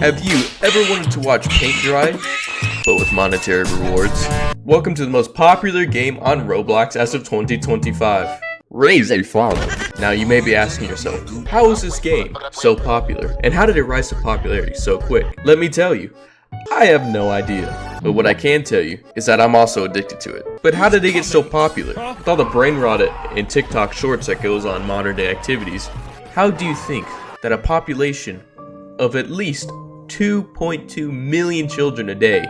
Have you ever wanted to watch paint dry, but with monetary rewards? Welcome to the most popular game on Roblox as of 2025. Raise a Flower. Now you may be asking yourself, how is this game so popular? And how did it rise to popularity so quick? Let me tell you, I have no idea. But what I can tell you is that I'm also addicted to it. But how did it get so popular? With all the brain rot and TikTok shorts that goes on modern day activities, how do you think that a population of at least 2.2 million children a day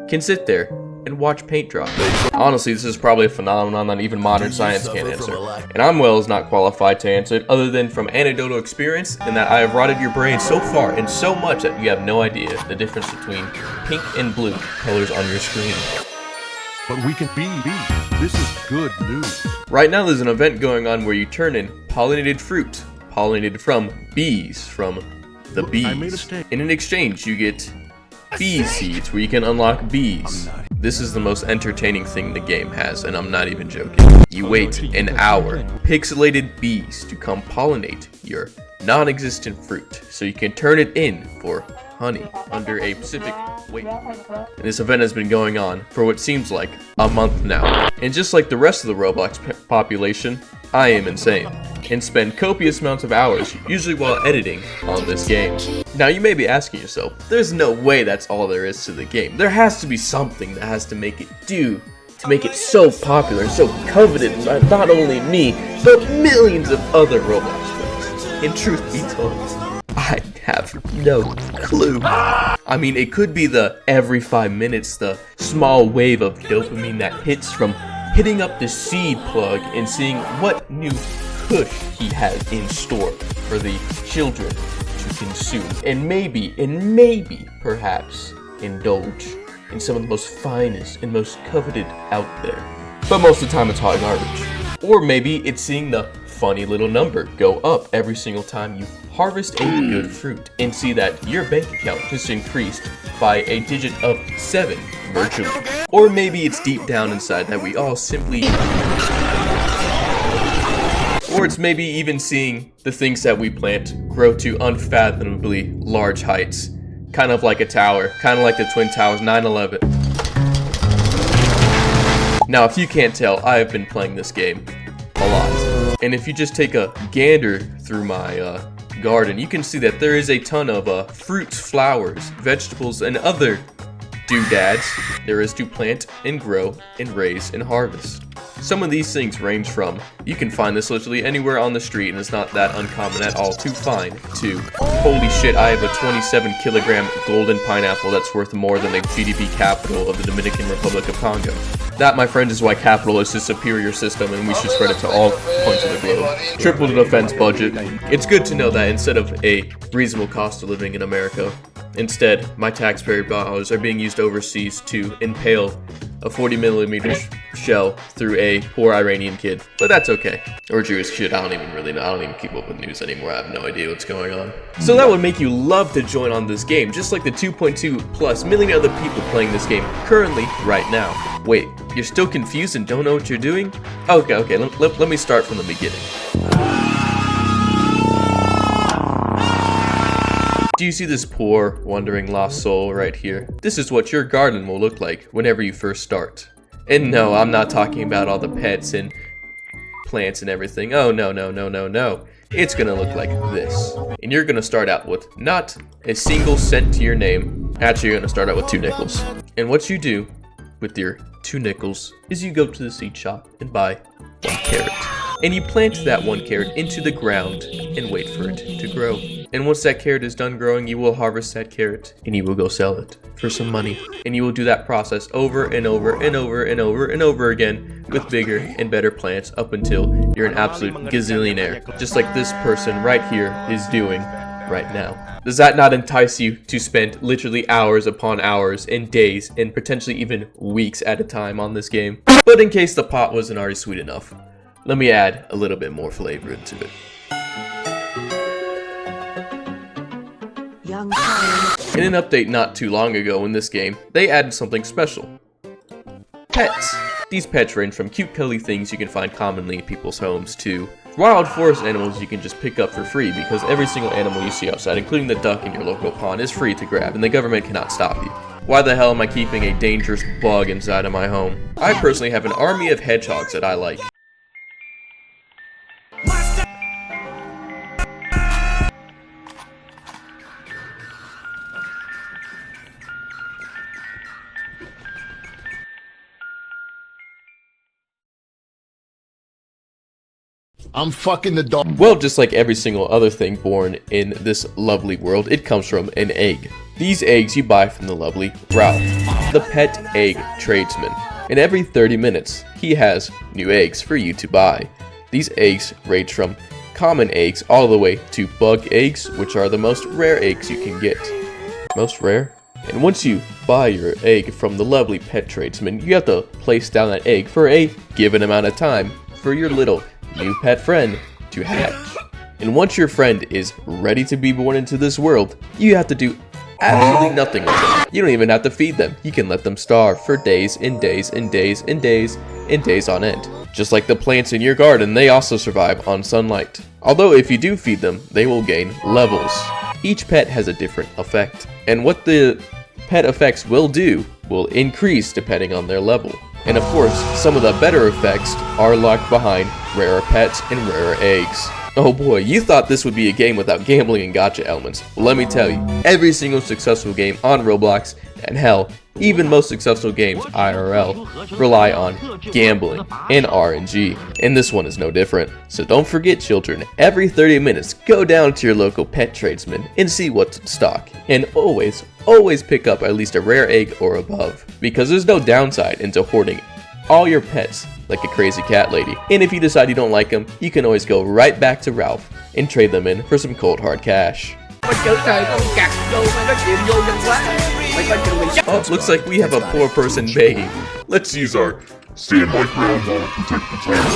can sit there and watch paint dry? Honestly, this is probably a phenomenon that even modern science can't answer. And I'm not qualified to answer it other than from anecdotal experience, and that I have rotted your brain so far and so much that you have no idea the difference between pink and blue colors on your screen. But we can be. This is good news. Right now there's an event going on where you turn in pollinated fruit, pollinated from bees, from the bees. I made a mistake. And in exchange you get bee seeds where you can unlock bees. This is the most entertaining thing the game has, and I'm not even joking. You wait an hour, pixelated bees to come pollinate your non-existent fruit, so you can turn it in for honey under a specific wait. And this event has been going on for what seems like a month now. And just like the rest of the Roblox population, I am insane and spend copious amounts of hours, usually while editing, on this game. Now you may be asking yourself, there's no way that's all there is to the game. There has to be something that has to make it so popular and so coveted by not only me, but millions of other Roblox players. And truth be told, I have no clue. I mean, it could be the every 5 minutes, the small wave of dopamine that hits from hitting up the seed plug and seeing what new push he has in store for the children to consume. And maybe, perhaps, indulge in some of the most finest and most coveted out there. But most of the time it's hot garbage. Or maybe it's seeing the funny little number go up every single time you harvest a good fruit and see that your bank account just increased by a digit of 7 virtually. Or maybe it's deep down inside that we all simply... Or it's maybe even seeing the things that we plant grow to unfathomably large heights. Kind of like a tower, kind of like the Twin Towers 9/11. Now if you can't tell, I have been playing this game a lot. And if you just take a gander through my garden, you can see that there is a ton of fruits, flowers, vegetables, and other doodads there is to plant and grow and raise and harvest. Some of these things range from, you can find this literally anywhere on the street and it's not that uncommon at all to find, to, holy shit, I have a 27 kilogram golden pineapple that's worth more than the GDP capital of the Dominican Republic of Congo. That, my friends, is why capital is a superior system and we should spread it to all points of the globe. Triple the defense budget. It's good to know that instead of a reasonable cost of living in America, instead, my taxpayer dollars are being used overseas to impale a 40mm shell through a poor Iranian kid. But that's okay. Or Jewish shit, I don't even really know. I don't even keep up with news anymore. I have no idea what's going on. So that would make you love to join on this game, just like the 2.2+ million other people playing this game currently right now. Wait, you're still confused and don't know what you're doing? Okay, let me start from the beginning. Do you see this poor, wandering lost soul right here? This is what your garden will look like whenever you first start. And no, I'm not talking about all the pets and plants and everything. Oh, no. It's gonna look like this. And you're gonna start out with not a single cent to your name. Actually, you're gonna start out with 2 nickels. And what you do with your 2 nickels is you go to the seed shop and buy 1 carrot. And you plant that 1 carrot into the ground and wait for it to grow. And once that carrot is done growing, you will harvest that carrot and you will go sell it for some money. And you will do that process over and over and over and over and over again with bigger and better plants up until you're an absolute gazillionaire. Just like this person right here is doing right now. Does that not entice you to spend literally hours upon hours and days and potentially even weeks at a time on this game? But in case the pot wasn't already sweet enough, let me add a little bit more flavor into it. In an update not too long ago in this game, they added something special. Pets. These pets range from cute cuddly things you can find commonly in people's homes to Wild forest animals you can just pick up for free because every single animal you see outside, including the duck in your local pond, is free to grab and the government cannot stop you. Why the hell am I keeping a dangerous bug inside of my home? I personally have an army of hedgehogs that I like. I'm fucking the dog. Well, just like every single other thing born in this lovely world, it comes from an egg. These eggs you buy from the lovely Ralph, the pet egg tradesman. And every 30 minutes, he has new eggs for you to buy. These eggs range from common eggs all the way to bug eggs, which are the most rare eggs you can get. Most rare? And once you buy your egg from the lovely pet tradesman, you have to place down that egg for a given amount of time for your little new pet friend to hatch. And once your friend is ready to be born into this world, you have to do absolutely nothing with them. You don't even have to feed them. You can let them starve for days and days and days and days and days on end. Just like the plants in your garden, they also survive on sunlight. Although if you do feed them, they will gain levels. Each pet has a different effect, and what the pet effects will do will increase depending on their level. And of course, some of the better effects are locked behind rarer pets and rarer eggs. Oh boy, you thought this would be a game without gambling and gacha elements. Well, let me tell you, every single successful game on Roblox, and hell, even most successful games IRL, rely on gambling and RNG. And this one is no different. So don't forget, children, every 30 minutes, go down to your local pet tradesman and see what's in stock. And always pick up at least a rare egg or above, because there's no downside into hoarding all your pets like a crazy cat lady. And if you decide you don't like them, you can always go right back to Ralph and trade them in for some cold hard cash. Oh, looks like we have a poor person babe. Let's use our Standby grandma to take the time.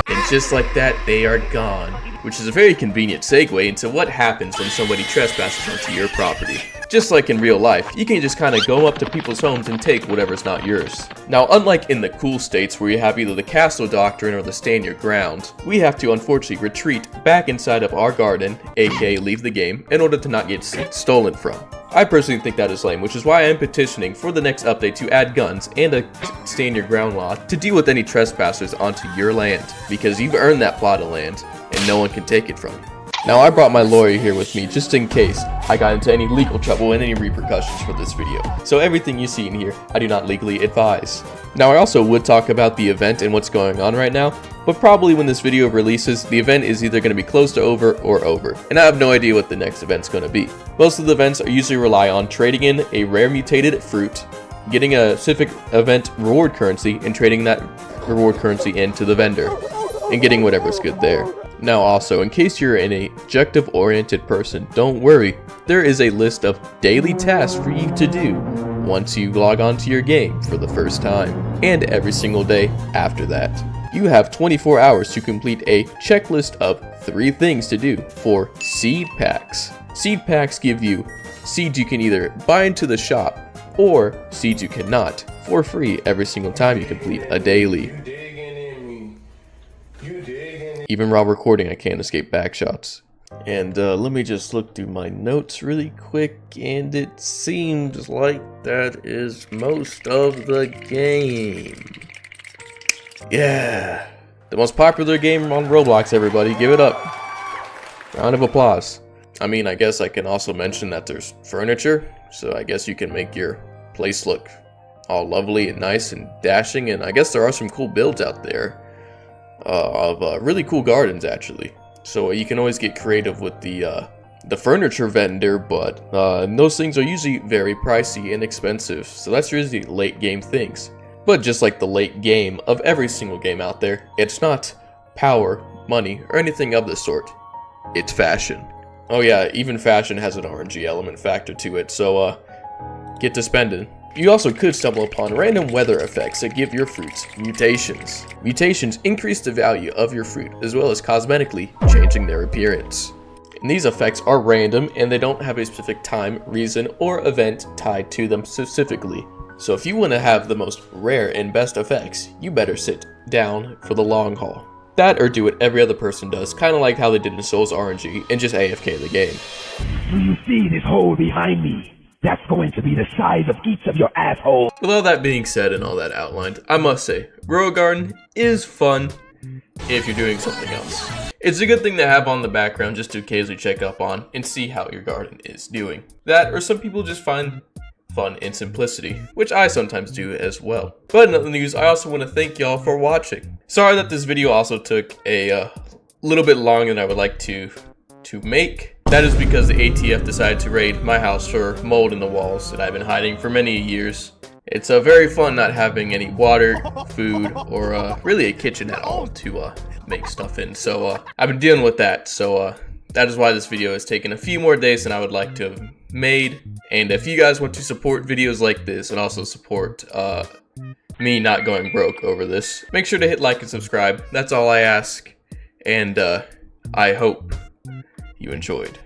And just like that, they are gone. Which is a very convenient segue into what happens when somebody trespasses onto your property. Just like in real life, you can just kind of go up to people's homes and take whatever's not yours. Now, unlike in the cool states where you have either the castle doctrine or the stand your ground, we have to unfortunately retreat back inside of our garden, aka leave the game, in order to not get stolen from. I personally think that is lame, which is why I am petitioning for the next update to add guns and a stand your ground law to deal with any trespassers onto your land, because you've earned that plot of land and no one can take it from you. Now, I brought my lawyer here with me just in case I got into any legal trouble and any repercussions for this video. So everything you see in here, I do not legally advise. Now, I also would talk about the event and what's going on right now, but probably when this video releases, the event is either going to be close to over or over, and I have no idea what the next event's going to be. Most of the events are usually rely on trading in a rare mutated fruit, getting a specific event reward currency, and trading that reward currency into the vendor, and getting whatever's good there. Now also, in case you're an objective-oriented person, don't worry. There is a list of daily tasks for you to do once you log on to your game for the first time, and every single day after that. You have 24 hours to complete a checklist of 3 things to do for seed packs. Seed packs give you seeds you can either buy into the shop or seeds you cannot for free every single time you complete a daily. Even while recording, I can't escape back shots. And let me just look through my notes really quick, and it seems like that is most of the game. Yeah, the most popular game on Roblox, everybody, give it up. Round of applause. I mean, I guess I can also mention that there's furniture, so I guess you can make your place look all lovely and nice and dashing, and I guess there are some cool builds out there. Of really cool gardens, actually. So you can always get creative with the furniture vendor, but those things are usually very pricey and expensive. So that's usually late game things. But just like the late game of every single game out there, it's not power, money, or anything of the sort. It's fashion. Oh yeah, even fashion has an RNG element factor to it, so get to spending. You also could stumble upon random weather effects that give your fruits mutations. Mutations increase the value of your fruit, as well as cosmetically changing their appearance. And these effects are random, and they don't have a specific time, reason, or event tied to them specifically. So if you want to have the most rare and best effects, you better sit down for the long haul. That or do what every other person does, kind of like how they did in Souls RNG, and just AFK the game. Do you see this hole behind me? That's going to be the size of each of your assholes. With all that being said and all that outlined, I must say, Grow a Garden is fun if you're doing something else. It's a good thing to have on the background just to occasionally check up on and see how your garden is doing. That, or some people just find fun in simplicity, which I sometimes do as well. But in other news, I also want to thank y'all for watching. Sorry that this video also took a little bit longer than I would like to make. That is because the ATF decided to raid my house for mold in the walls that I've been hiding for many years. It's very fun not having any water, food, or really a kitchen at all to make stuff in. So I've been dealing with that. So that is why this video has taken a few more days than I would like to have made. And if you guys want to support videos like this and also support me not going broke over this, make sure to hit like and subscribe. That's all I ask. And I hope you enjoyed.